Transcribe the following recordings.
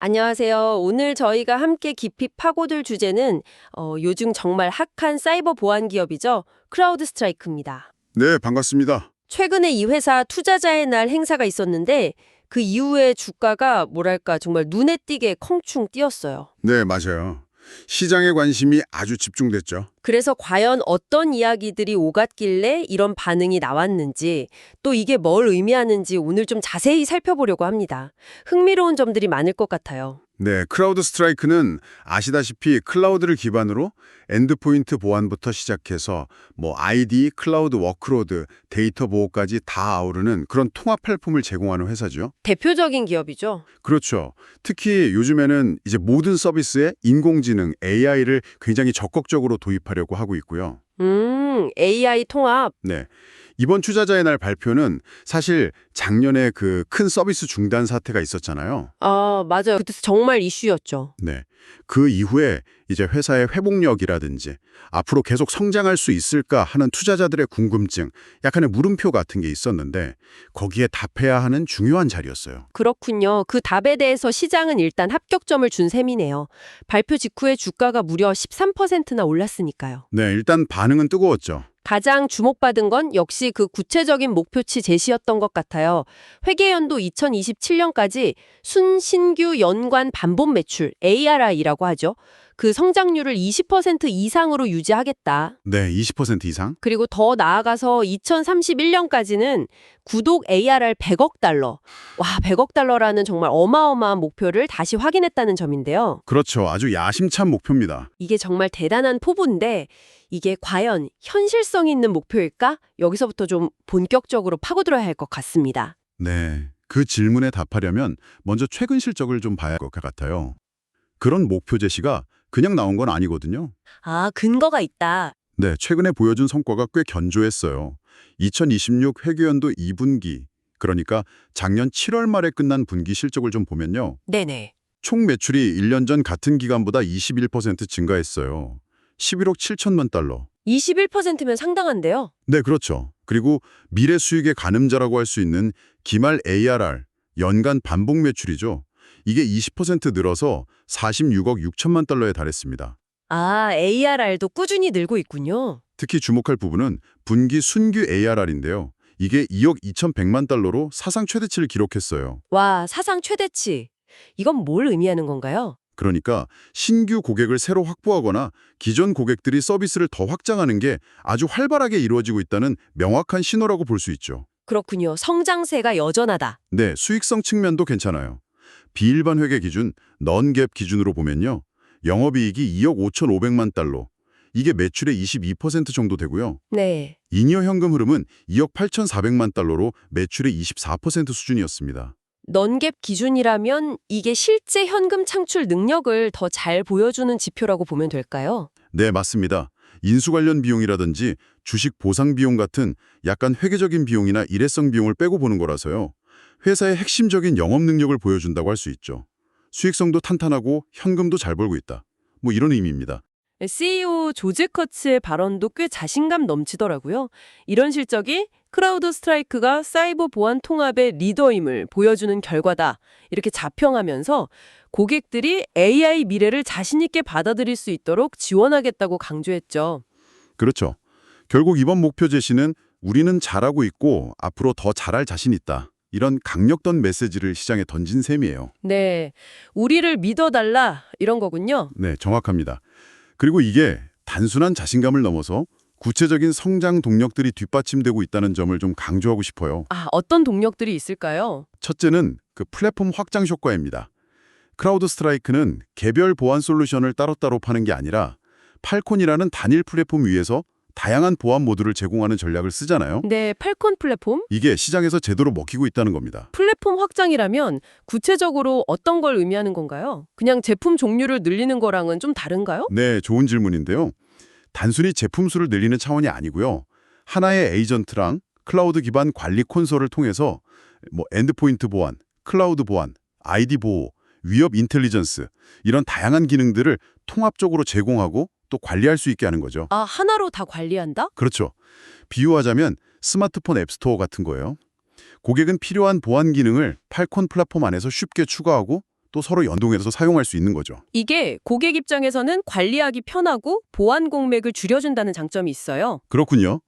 안녕하세요. 오늘 저희가 함께 깊이 파고들 주제는 요즘 정말 핫한 사이버 보안 기업이죠. 크라우드 스트라이크입니다. 네, 반갑습니다. 최근에 이 회사 투자자의 날 행사가 있었는데 그 이후에 주가가 뭐랄까 정말 눈에 띄게 껑충 뛰었어요. 네, 맞아요. 시장의 관심이 아주 집중됐죠. 그래서 과연 어떤 이야기들이 오갔길래 이런 반응이 나왔는지, 또 이게 뭘 의미하는지 오늘 좀 자세히 살펴보려고 합니다. 흥미로운 점들이 많을 것 같아요. 네, 크라우드 스트라이크는 아시다시피 클라우드를 기반으로 엔드포인트 보안부터 시작해서 아이디, 클라우드 워크로드, 데이터 보호까지 다 아우르는 그런 통합 플랫폼을 제공하는 회사죠. 대표적인 기업이죠. 그렇죠. 특히 요즘에는 이제 모든 서비스에 인공지능, AI를 굉장히 적극적으로 도입하려고 하고 있고요. AI 통합. 네. 이번 투자자의 날 발표는 사실 작년에 그 큰 서비스 중단 사태가 있었잖아요. 아, 맞아요. 그때 정말 이슈였죠. 네. 그 이후에 이제 회사의 회복력이라든지 앞으로 계속 성장할 수 있을까 하는 투자자들의 궁금증, 약간의 물음표 같은 게 있었는데 거기에 답해야 하는 중요한 자리였어요. 그렇군요. 그 답에 대해서 시장은 일단 합격점을 준 셈이네요. 발표 직후에 주가가 무려 13%나 올랐으니까요. 네, 일단 반응은 뜨거웠죠. 가장 주목받은 건 역시 그 구체적인 목표치 제시였던 것 같아요. 회계연도 2027년까지 순신규 연관 반복 매출 ARR이라고 하죠. 그 성장률을 20% 이상으로 유지하겠다. 네, 20% 이상? 그리고 더 나아가서 2031년까지는 구독 ARR 100억 달러. 와, 100억 달러라는 정말 어마어마한 목표를 다시 확인했다는 점인데요. 그렇죠. 아주 야심찬 목표입니다. 이게 정말 대단한 포부인데 이게 과연 현실성 있는 목표일까? 여기서부터 좀 본격적으로 파고들어야 할 것 같습니다. 네. 그 질문에 답하려면 먼저 최근 실적을 좀 봐야 할 것 같아요. 그런 목표 제시가 그냥 나온 건 아니거든요. 아, 근거가 있다. 네, 최근에 보여준 성과가 꽤 견조했어요. 2026 회계연도 2분기, 그러니까 작년 7월 말에 끝난 분기 실적을 좀 보면요. 네네. 총 매출이 1년 전 같은 기간보다 21% 증가했어요. 11억 7천만 달러. 21%면 상당한데요. 네, 그렇죠. 그리고 미래 수익의 가늠자라고 할 수 있는 기말 ARR, 연간 반복 매출이죠. 이게 20% 늘어서 46억 6천만 달러에 달했습니다. 아, ARR도 꾸준히 늘고 있군요. 특히 주목할 부분은 분기 순규 ARR인데요. 이게 2억 2,100만 달러로 사상 최대치를 기록했어요. 와, 사상 최대치. 이건 뭘 의미하는 건가요? 그러니까 신규 고객을 새로 확보하거나 기존 고객들이 서비스를 더 확장하는 게 아주 활발하게 이루어지고 있다는 명확한 신호라고 볼 수 있죠. 그렇군요. 성장세가 여전하다. 네, 수익성 측면도 괜찮아요. 비일반 회계 기준, 넌갭 기준으로 보면요. 영업이익이 2억 5,500만 달러. 이게 매출의 22% 정도 되고요. 네. 잉여 현금 흐름은 2억 8,400만 달러로 매출의 24% 수준이었습니다. 넌갭 기준이라면 이게 실제 현금 창출 능력을 더 잘 보여주는 지표라고 보면 될까요? 네, 맞습니다. 인수 관련 비용이라든지 주식 보상 비용 같은 약간 회계적인 비용이나 일회성 비용을 빼고 보는 거라서요. 회사의 핵심적인 영업 능력을 보여준다고 할 수 있죠. 수익성도 탄탄하고 현금도 잘 벌고 있다. 이런 의미입니다. CEO 조지 커츠의 발언도 꽤 자신감 넘치더라고요. 이런 실적이 크라우드 스트라이크가 사이버 보안 통합의 리더임을 보여주는 결과다. 이렇게 자평하면서 고객들이 AI 미래를 자신 있게 받아들일 수 있도록 지원하겠다고 강조했죠. 그렇죠. 결국 이번 목표 제시는 우리는 잘하고 있고 앞으로 더 잘할 자신 있다. 이런 강력한 메시지를 시장에 던진 셈이에요. 네, 우리를 믿어달라 이런 거군요. 네, 정확합니다. 그리고 이게 단순한 자신감을 넘어서 구체적인 성장 동력들이 뒷받침되고 있다는 점을 좀 강조하고 싶어요. 아, 어떤 동력들이 있을까요? 첫째는 그 플랫폼 확장 효과입니다. 크라우드 스트라이크는 개별 보안 솔루션을 따로따로 파는 게 아니라 팔콘이라는 단일 플랫폼 위에서 다양한 보안 모듈을 제공하는 전략을 쓰잖아요. 네, 팔콘 플랫폼? 이게 시장에서 제대로 먹히고 있다는 겁니다. 플랫폼 확장이라면 구체적으로 어떤 걸 의미하는 건가요? 그냥 제품 종류를 늘리는 거랑은 좀 다른가요? 네, 좋은 질문인데요. 단순히 제품 수를 늘리는 차원이 아니고요. 하나의 에이전트랑 클라우드 기반 관리 콘솔을 통해서 엔드포인트 보안, 클라우드 보안, 아이디 보호, 위협 인텔리전스 이런 다양한 기능들을 통합적으로 제공하고 또 관리할 수 있게 하는 거죠. 아, 하나로 다 관리한다? 그렇죠. 비유하자면 스마트폰 앱스토어 같은 거예요. 고객은 필요한 보안 기능을 팔콘 플랫폼 안에서 쉽게 추가하고 또 서로 연동해서 사용할 수 있는 거죠. 이게 고객 입장에서는 관리하기 편하고 보안 공맥을 줄여준다는 장점이 있어요. 그렇군요.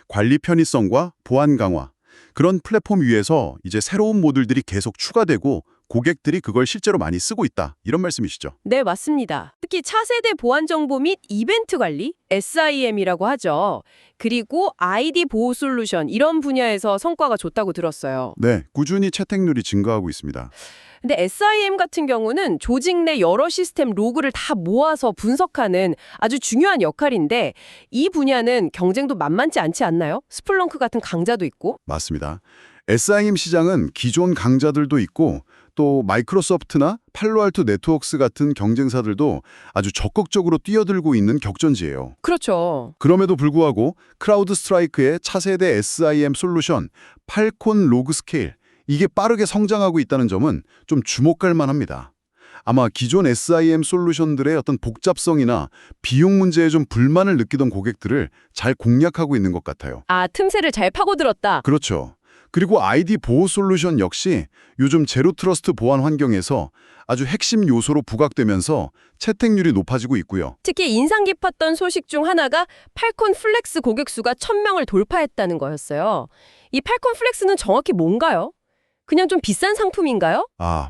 관리 편의성과 보안 강화. 그런 플랫폼 위에서 이제 새로운 모듈들이 계속 추가되고 고객들이 그걸 실제로 많이 쓰고 있다. 이런 말씀이시죠. 네, 맞습니다. 특히 차세대 보안 정보 및 이벤트 관리, SIM이라고 하죠. 그리고 아이디 보호 솔루션 이런 분야에서 성과가 좋다고 들었어요. 네, 꾸준히 채택률이 증가하고 있습니다. 근데 SIM 같은 경우는 조직 내 여러 시스템 로그를 다 모아서 분석하는 아주 중요한 역할인데 이 분야는 경쟁도 만만치 않지 않나요? 스플렁크 같은 강자도 있고. 맞습니다. SIM 시장은 기존 강자들도 있고 또 마이크로소프트나 팔로알토 네트워크스 같은 경쟁사들도 아주 적극적으로 뛰어들고 있는 격전지예요. 그렇죠. 그럼에도 불구하고 크라우드 스트라이크의 차세대 SIM 솔루션 팔콘 로그 스케일 이게 빠르게 성장하고 있다는 점은 좀 주목할 만합니다. 아마 기존 SIM 솔루션들의 어떤 복잡성이나 비용 문제에 좀 불만을 느끼던 고객들을 잘 공략하고 있는 것 같아요. 아, 틈새를 잘 파고들었다. 그렇죠. 그리고 아이디 보호 솔루션 역시 요즘 제로 트러스트 보안 환경에서 아주 핵심 요소로 부각되면서 채택률이 높아지고 있고요. 특히 인상 깊었던 소식 중 하나가 팔콘 플렉스 고객 수가 1000명을 돌파했다는 거였어요. 이 팔콘 플렉스는 정확히 뭔가요? 그냥 좀 비싼 상품인가요?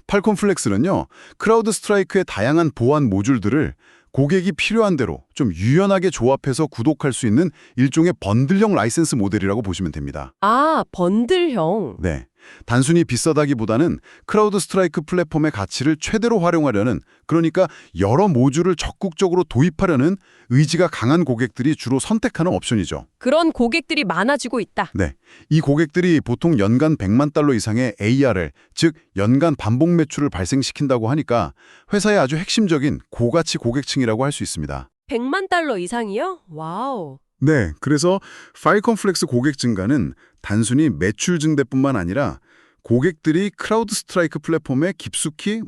팔콘 플렉스는요. 크라우드 스트라이크의 다양한 보안 모듈들을 고객이 필요한 대로 좀 유연하게 조합해서 구독할 수 있는 일종의 번들형 라이센스 모델이라고 보시면 됩니다. 아, 번들형. 네. 단순히 비싸다기보다는 크라우드 스트라이크 플랫폼의 가치를 최대로 활용하려는, 그러니까 여러 모듈을 적극적으로 도입하려는 의지가 강한 고객들이 주로 선택하는 옵션이죠. 그런 고객들이 많아지고 있다. 네. 이 고객들이 보통 연간 100만 달러 이상의 ARR, 즉 연간 반복 매출을 발생시킨다고 하니까 회사의 아주 핵심적인 고가치 고객층이라고 할 수 있습니다. 100만 달러 이상이요? 와우. 네, 그래서 파이콘 플렉스 고객 증가는 단순히 매출 증대뿐만 아니라 고객들이 크라우드 스트라이크 플랫폼에 깊숙이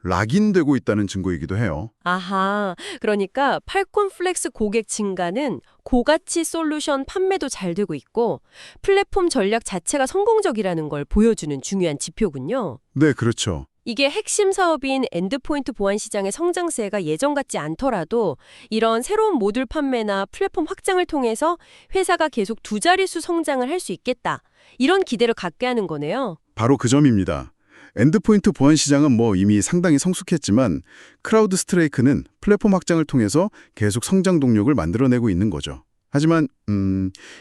락인되고 있다는 증거이기도 해요. 아하, 그러니까 팔콘 플렉스 고객 증가는 고가치 솔루션 판매도 잘 되고 있고 플랫폼 전략 자체가 성공적이라는 걸 보여주는 중요한 지표군요. 네, 그렇죠. 이게 핵심 사업인 엔드포인트 보안 시장의 성장세가 예전 같지 않더라도 이런 새로운 모듈 판매나 플랫폼 확장을 통해서 회사가 계속 두 자릿수 성장을 할 수 있겠다. 이런 기대를 갖게 하는 거네요. 바로 그 점입니다. 엔드포인트 보안 시장은 이미 상당히 성숙했지만 크라우드 스트라이크는 플랫폼 확장을 통해서 계속 성장 동력을 만들어내고 있는 거죠. 하지만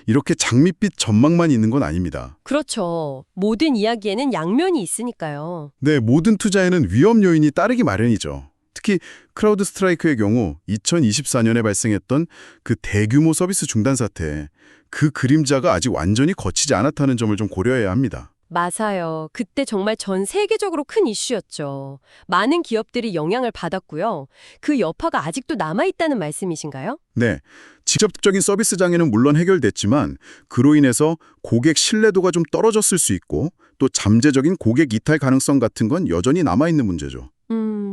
이렇게 장밋빛 전망만 있는 건 아닙니다. 그렇죠. 모든 이야기에는 양면이 있으니까요. 네, 모든 투자에는 위험 요인이 따르기 마련이죠. 특히 크라우드 스트라이크의 경우 2024년에 발생했던 그 대규모 서비스 중단 사태, 그 그림자가 아직 완전히 거치지 않았다는 점을 좀 고려해야 합니다. 맞아요. 그때 정말 전 세계적으로 큰 이슈였죠. 많은 기업들이 영향을 받았고요. 그 여파가 아직도 남아있다는 말씀이신가요? 네, 직접적인 서비스 장애는 물론 해결됐지만 그로 인해서 고객 신뢰도가 좀 떨어졌을 수 있고 또 잠재적인 고객 이탈 가능성 같은 건 여전히 남아있는 문제죠.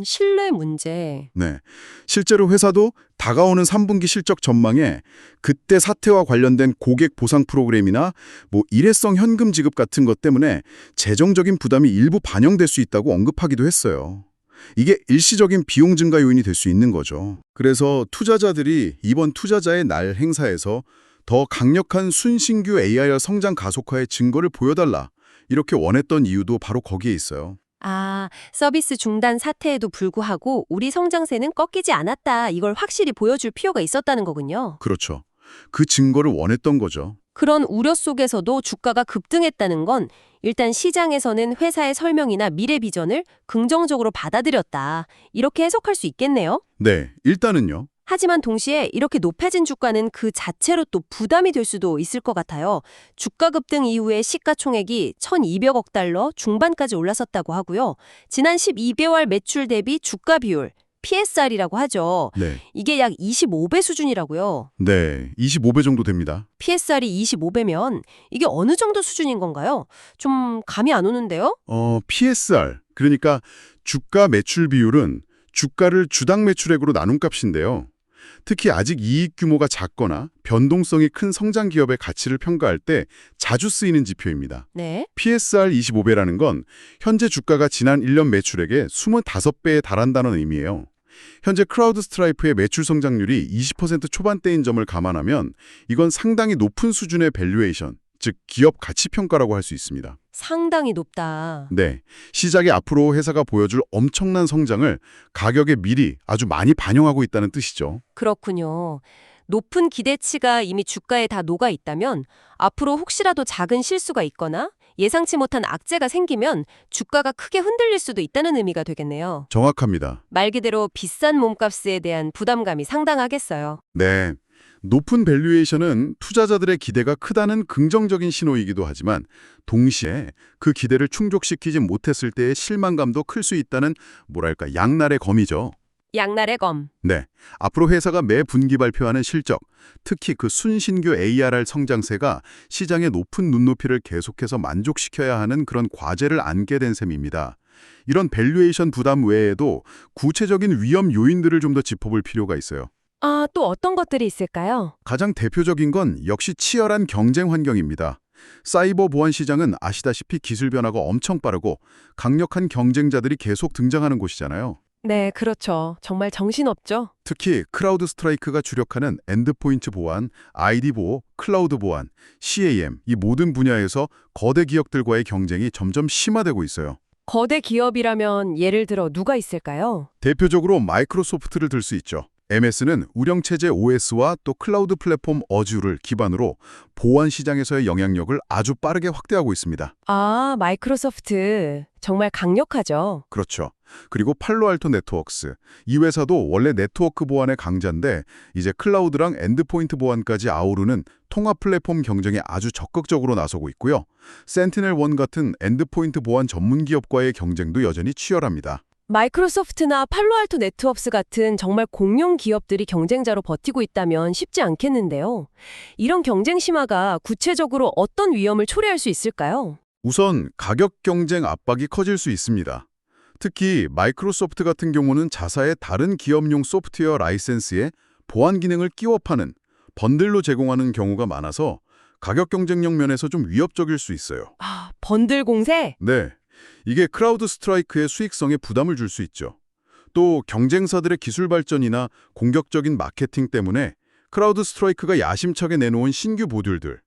신뢰 문제. 네, 실제로 회사도 다가오는 3분기 실적 전망에 그때 사태와 관련된 고객 보상 프로그램이나 일회성 현금 지급 같은 것 때문에 재정적인 부담이 일부 반영될 수 있다고 언급하기도 했어요. 이게 일시적인 비용 증가 요인이 될 수 있는 거죠. 그래서 투자자들이 이번 투자자의 날 행사에서 더 강력한 순신규 ARR 성장 가속화의 증거를 보여달라 이렇게 원했던 이유도 바로 거기에 있어요. 아, 서비스 중단 사태에도 불구하고 우리 성장세는 꺾이지 않았다. 이걸 확실히 보여줄 필요가 있었다는 거군요. 그렇죠. 그 증거를 원했던 거죠. 그런 우려 속에서도 주가가 급등했다는 건 일단 시장에서는 회사의 설명이나 미래 비전을 긍정적으로 받아들였다. 이렇게 해석할 수 있겠네요. 네, 일단은요. 하지만 동시에 이렇게 높아진 주가는 그 자체로 또 부담이 될 수도 있을 것 같아요. 주가 급등 이후에 시가총액이 1,200억 달러 중반까지 올라섰다고 하고요. 지난 12개월 매출 대비 주가 비율, PSR이라고 하죠. 네. 이게 약 25배 수준이라고요. 네, 25배 정도 됩니다. PSR이 25배면 이게 어느 정도 수준인 건가요? 좀 감이 안 오는데요? PSR, 그러니까 주가 매출 비율은 주가를 주당 매출액으로 나눈 값인데요. 특히 아직 이익 규모가 작거나 변동성이 큰 성장 기업의 가치를 평가할 때 자주 쓰이는 지표입니다. 네. PSR 25배라는 건 현재 주가가 지난 1년 매출액의 25배에 달한다는 의미예요. 현재 크라우드 스트라이프의 매출 성장률이 20% 초반대인 점을 감안하면 이건 상당히 높은 수준의 밸류에이션, 즉 기업 가치 평가라고 할 수 있습니다. 상당히 높다. 네, 시작에 앞으로 회사가 보여줄 엄청난 성장을 가격에 미리 아주 많이 반영하고 있다는 뜻이죠. 그렇군요. 높은 기대치가 이미 주가에 다 녹아 있다면 앞으로 혹시라도 작은 실수가 있거나 예상치 못한 악재가 생기면 주가가 크게 흔들릴 수도 있다는 의미가 되겠네요. 정확합니다. 말 그대로 비싼 몸값에 대한 부담감이 상당하겠어요. 네, 높은 밸류에이션은 투자자들의 기대가 크다는 긍정적인 신호이기도 하지만 동시에 그 기대를 충족시키지 못했을 때의 실망감도 클 수 있다는 뭐랄까 양날의 검이죠. 양날의 검. 네, 앞으로 회사가 매 분기 발표하는 실적, 특히 그 순신규 ARR 성장세가 시장의 높은 눈높이를 계속해서 만족시켜야 하는 그런 과제를 안게 된 셈입니다. 이런 밸류에이션 부담 외에도 구체적인 위험 요인들을 좀 더 짚어볼 필요가 있어요. 아, 또 어떤 것들이 있을까요? 가장 대표적인 건 역시 치열한 경쟁 환경입니다. 사이버 보안 시장은 아시다시피 기술 변화가 엄청 빠르고 강력한 경쟁자들이 계속 등장하는 곳이잖아요. 네, 그렇죠. 정말 정신없죠. 특히 크라우드 스트라이크가 주력하는 엔드포인트 보안, 아이디 보호, 클라우드 보안, CAM 이 모든 분야에서 거대 기업들과의 경쟁이 점점 심화되고 있어요. 거대 기업이라면 예를 들어 누가 있을까요? 대표적으로 마이크로소프트를 들 수 있죠. MS는 운영체제 OS와 또 클라우드 플랫폼 어주를 기반으로 보안 시장에서의 영향력을 아주 빠르게 확대하고 있습니다. 아, 마이크로소프트. 정말 강력하죠. 그렇죠. 그리고 팔로알토 네트워크스. 이 회사도 원래 네트워크 보안의 강자인데 이제 클라우드랑 엔드포인트 보안까지 아우르는 통합 플랫폼 경쟁에 아주 적극적으로 나서고 있고요. 센티넬1 같은 엔드포인트 보안 전문 기업과의 경쟁도 여전히 치열합니다. 마이크로소프트나 팔로알토 네트워크스 같은 정말 공룡 기업들이 경쟁자로 버티고 있다면 쉽지 않겠는데요. 이런 경쟁 심화가 구체적으로 어떤 위험을 초래할 수 있을까요? 우선 가격 경쟁 압박이 커질 수 있습니다. 특히 마이크로소프트 같은 경우는 자사의 다른 기업용 소프트웨어 라이센스에 보안 기능을 끼워 파는 번들로 제공하는 경우가 많아서 가격 경쟁력 면에서 좀 위협적일 수 있어요. 아, 번들 공세? 네, 이게 크라우드 스트라이크의 수익성에 부담을 줄 수 있죠. 또 경쟁사들의 기술 발전이나 공격적인 마케팅 때문에 크라우드 스트라이크가 야심차게 내놓은 신규 모듈들,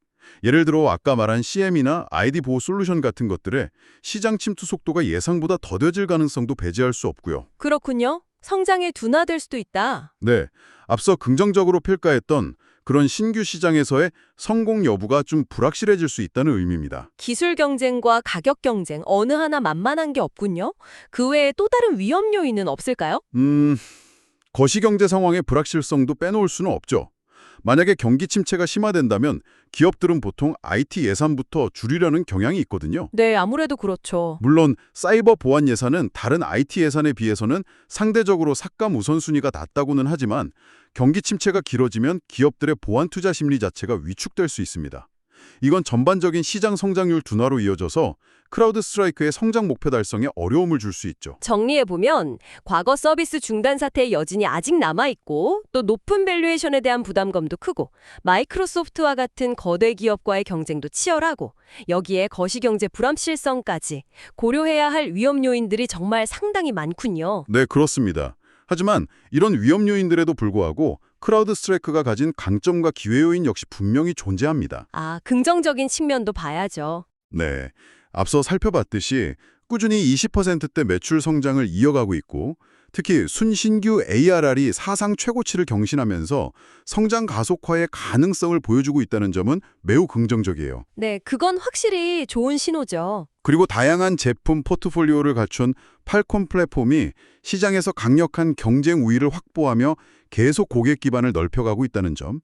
예를 들어 아까 말한 CM이나 아이디 보호 솔루션 같은 것들의 시장 침투 속도가 예상보다 더뎌질 가능성도 배제할 수 없고요. 그렇군요. 성장에 둔화될 수도 있다. 네, 앞서 긍정적으로 평가했던 그런 신규 시장에서의 성공 여부가 좀 불확실해질 수 있다는 의미입니다. 기술 경쟁과 가격 경쟁 어느 하나 만만한 게 없군요. 그 외에 또 다른 위험 요인은 없을까요? 거시경제 상황의 불확실성도 빼놓을 수는 없죠. 만약에 경기 침체가 심화된다면 기업들은 보통 IT 예산부터 줄이려는 경향이 있거든요. 네, 아무래도 그렇죠. 물론 사이버 보안 예산은 다른 IT 예산에 비해서는 상대적으로 삭감 우선순위가 낮다고는 하지만 경기 침체가 길어지면 기업들의 보안 투자 심리 자체가 위축될 수 있습니다. 이건 전반적인 시장 성장률 둔화로 이어져서 크라우드 스트라이크의 성장 목표 달성에 어려움을 줄 수 있죠. 정리해보면 과거 서비스 중단 사태의 여진이 아직 남아있고 또 높은 밸류에이션에 대한 부담감도 크고 마이크로소프트와 같은 거대 기업과의 경쟁도 치열하고 여기에 거시경제 불확실성까지 고려해야 할 위험 요인들이 정말 상당히 많군요. 네, 그렇습니다. 하지만 이런 위험 요인들에도 불구하고 크라우드 스트라이크가 가진 강점과 기회 요인 역시 분명히 존재합니다. 아, 긍정적인 측면도 봐야죠. 네, 앞서 살펴봤듯이 꾸준히 20%대 매출 성장을 이어가고 있고 특히 순신규 ARR이 사상 최고치를 경신하면서 성장 가속화의 가능성을 보여주고 있다는 점은 매우 긍정적이에요. 네, 그건 확실히 좋은 신호죠. 그리고 다양한 제품 포트폴리오를 갖춘 팔콘 플랫폼이 시장에서 강력한 경쟁 우위를 확보하며 계속 고객 기반을 넓혀가고 있다는 점,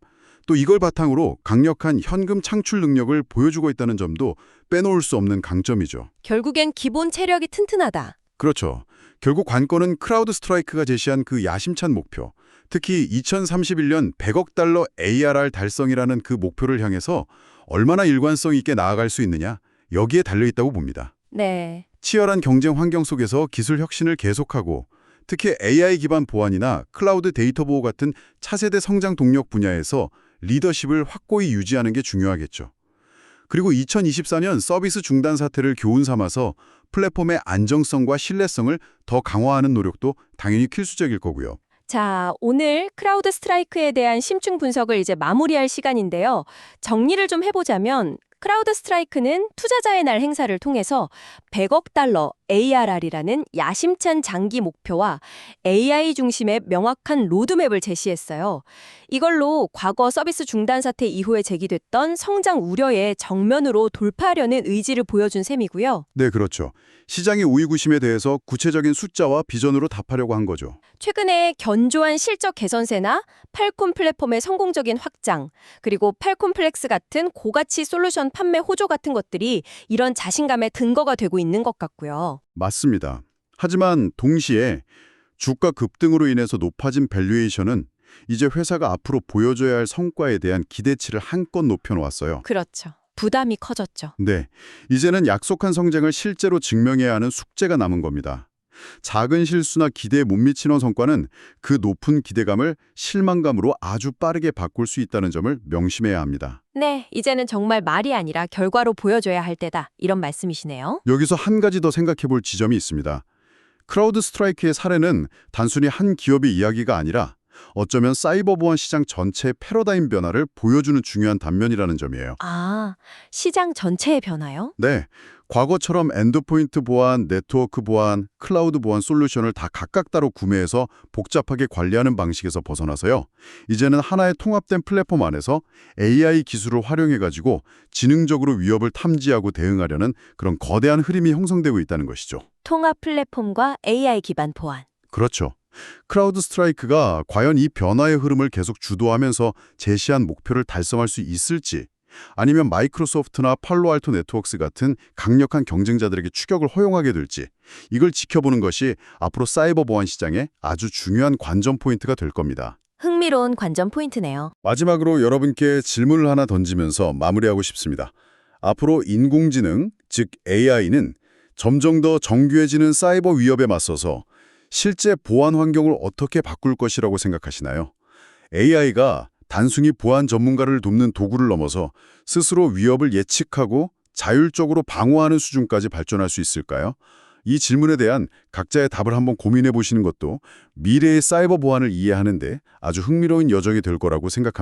또 이걸 바탕으로 강력한 현금 창출 능력을 보여주고 있다는 점도 빼놓을 수 없는 강점이죠. 결국엔 기본 체력이 튼튼하다. 그렇죠. 결국 관건은 크라우드 스트라이크가 제시한 그 야심찬 목표, 특히 2031년 100억 달러 ARR 달성이라는 그 목표를 향해서 얼마나 일관성 있게 나아갈 수 있느냐, 여기에 달려있다고 봅니다. 네. 치열한 경쟁 환경 속에서 기술 혁신을 계속하고 특히 AI 기반 보안이나 클라우드 데이터 보호 같은 차세대 성장 동력 분야에서 리더십을 확고히 유지하는 게 중요하겠죠. 그리고 2024년 서비스 중단 사태를 교훈 삼아서 플랫폼의 안정성과 신뢰성을 더 강화하는 노력도 당연히 필수적일 거고요. 자, 오늘 크라우드 스트라이크에 대한 심층 분석을 이제 마무리할 시간인데요. 정리를 좀 해보자면 크라우드 스트라이크는 투자자의 날 행사를 통해서 100억 달러 ARR이라는 야심찬 장기 목표와 AI 중심의 명확한 로드맵을 제시했어요. 이걸로 과거 서비스 중단 사태 이후에 제기됐던 성장 우려에 정면으로 돌파하려는 의지를 보여준 셈이고요. 네, 그렇죠. 시장의 우위구심에 대해서 구체적인 숫자와 비전으로 답하려고 한 거죠. 최근에 견조한 실적 개선세나 팔콘 플랫폼의 성공적인 확장, 그리고 팔콘 플렉스 같은 고가치 솔루션 판매 호조 같은 것들이 이런 자신감의 근거가 되고 있는 것 같고요. 맞습니다. 하지만 동시에 주가 급등으로 인해서 높아진 밸류에이션은 이제 회사가 앞으로 보여줘야 할 성과에 대한 기대치를 한껏 높여놓았어요. 그렇죠. 부담이 커졌죠. 네, 이제는 약속한 성장을 실제로 증명해야 하는 숙제가 남은 겁니다. 작은 실수나 기대에 못 미치는 성과는 그 높은 기대감을 실망감으로 아주 빠르게 바꿀 수 있다는 점을 명심해야 합니다. 네, 이제는 정말 말이 아니라 결과로 보여줘야 할 때다. 이런 말씀이시네요. 여기서 한 가지 더 생각해 볼 지점이 있습니다. 크라우드 스트라이크의 사례는 단순히 한 기업의 이야기가 아니라 어쩌면 사이버 보안 시장 전체의 패러다임 변화를 보여주는 중요한 단면이라는 점이에요. 아, 시장 전체의 변화요? 네, 과거처럼 엔드포인트 보안, 네트워크 보안, 클라우드 보안 솔루션을 다 각각 따로 구매해서 복잡하게 관리하는 방식에서 벗어나서요. 이제는 하나의 통합된 플랫폼 안에서 AI 기술을 활용해가지고 지능적으로 위협을 탐지하고 대응하려는 그런 거대한 흐름이 형성되고 있다는 것이죠. 통합 플랫폼과 AI 기반 보안. 그렇죠. 크라우드 스트라이크가 과연 이 변화의 흐름을 계속 주도하면서 제시한 목표를 달성할 수 있을지, 아니면 마이크로소프트나 팔로알토 네트워크스 같은 강력한 경쟁자들에게 추격을 허용하게 될지, 이걸 지켜보는 것이 앞으로 사이버 보안 시장의 아주 중요한 관전 포인트가 될 겁니다. 흥미로운 관전 포인트네요. 마지막으로 여러분께 질문을 하나 던지면서 마무리하고 싶습니다. 앞으로 인공지능, 즉 AI는 점점 더 정교해지는 사이버 위협에 맞서서 실제 보안 환경을 어떻게 바꿀 것이라고 생각하시나요? AI가 단순히 보안 전문가를 돕는 도구를 넘어서 스스로 위협을 예측하고 자율적으로 방어하는 수준까지 발전할 수 있을까요? 이 질문에 대한 각자의 답을 한번 고민해 보시는 것도 미래의 사이버 보안을 이해하는 데 아주 흥미로운 여정이 될 거라고 생각합니다.